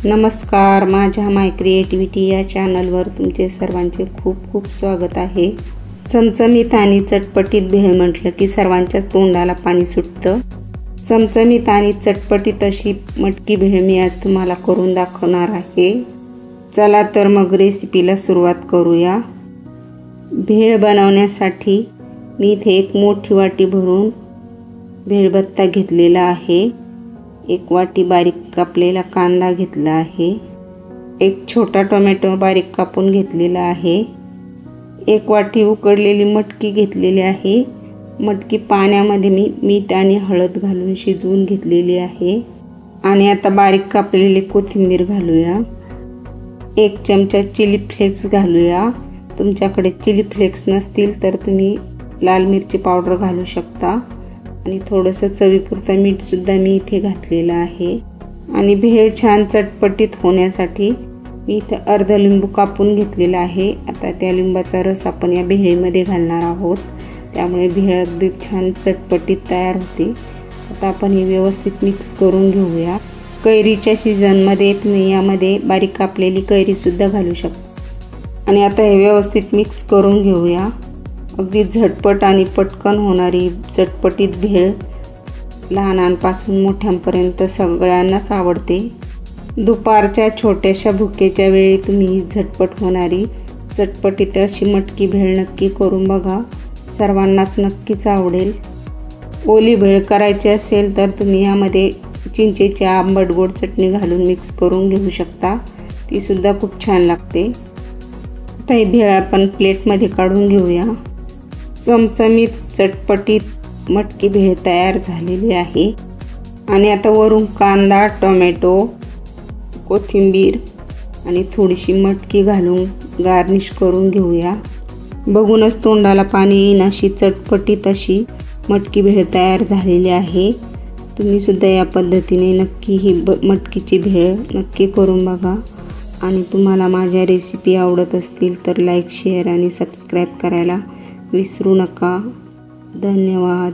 नमस्कार, माझ्या माय क्रिएटिव्हिटी या चॅनलवर तुमचे सर्वांचे खूप खूप स्वागत आहे। चमचमीत आणि चटपटीत भेळ म्हटलं की सर्वांच्याच तोंडाला पाणी सुटतं। चमचमीत आणि चटपटीत अशी मटकी भेळ मी आज तुम्हाला करून दाखवणार आहे। चला तर मग रेसिपीला सुरुवात करूया। भेळ बनवण्यासाठी मी इथे एक मोठी वाटी भरून भेळबत्ता घेतलेला आहे। एक वाटी बारीक कापलेला कांदा घेतला आहे। एक छोटा टोमॅटो बारीक कापून घेतलेला आहे। एक वाटी उकडलेली मटकी घेतलेली आहे। मटकी पाण्यामध्ये मी मीठ आणि हळद घालून शिजवून घेतलेली आहे। आणि आता बारीक कापलेली कोथिंबीर घालूया। एक चमचा चिली फ्लेक्स घालूया। तुमच्याकडे चिली फ्लेक्स नसतील तर तुम्ही लाल मिरची पावडर घालू शकता। आणि थोडंसं चवीपुरतं मीठ सुद्धा मी इथे घातलेलं आहे। आणि भेळ छान चटपटीत होण्यासाठी मी इथे अर्धा लिंबू कापून घेतलेला आहे। आता त्या लिंबाचा रस आपण या भेळीमध्ये घालणार आहोत, त्यामुळे भेळ अगदी छान चटपटीत तयार होते। आता आपण हे व्यवस्थित मिक्स करून घेऊया। कैरीच्या सीझनमध्ये तुम्ही यामध्ये बारीक कापलेली कैरी सुद्धा घालू शकता। आणि आता हे व्यवस्थित मिक्स करून घेऊया। अगदी झटपट आणि पटकन होणारी चटपटीत भेळ लहानांपासून मोठ्यांपर्यंत सगळ्यांनाच आवडते। दुपारच्या छोट्याशा भुकेच्या वेळी तुम्ही झटपट होणारी चटपटीत अशी मटकी भेळ नक्की करून बघा, सर्वांनाच नक्कीच आवडेल। ओली भेळ करायची असेल तर तुम्ही यामध्ये चिंचेची आंबट गोड चटणी घालून मिक्स करून घेऊ शकता, ती सुद्धा खूप छान लागते। आता ही भेळ आपण प्लेटमध्ये काढून घेऊया। चमचमीत चटपटीत मटकी भेळ तयार झालेली आहे। आणि आता वरून कांदा, टोमॅटो, कोथिंबीर आणि थोडीशी मटकी घालून गार्निश करून घेऊया। बघूनच तोंडाला पाणी येईन अशी चटपटीत अशी मटकी भेळ तयार झालेली आहे। तुम्ही सुद्धा या पद्धतीने नक्की ही मटकीची भेळ नक्की करून बघा। आणि तुम्हाला माझ्या रेसिपी आवडत असतील तर लाईक, शेअर आणि सबस्क्राईब करायला विसरू नका। धन्यवाद।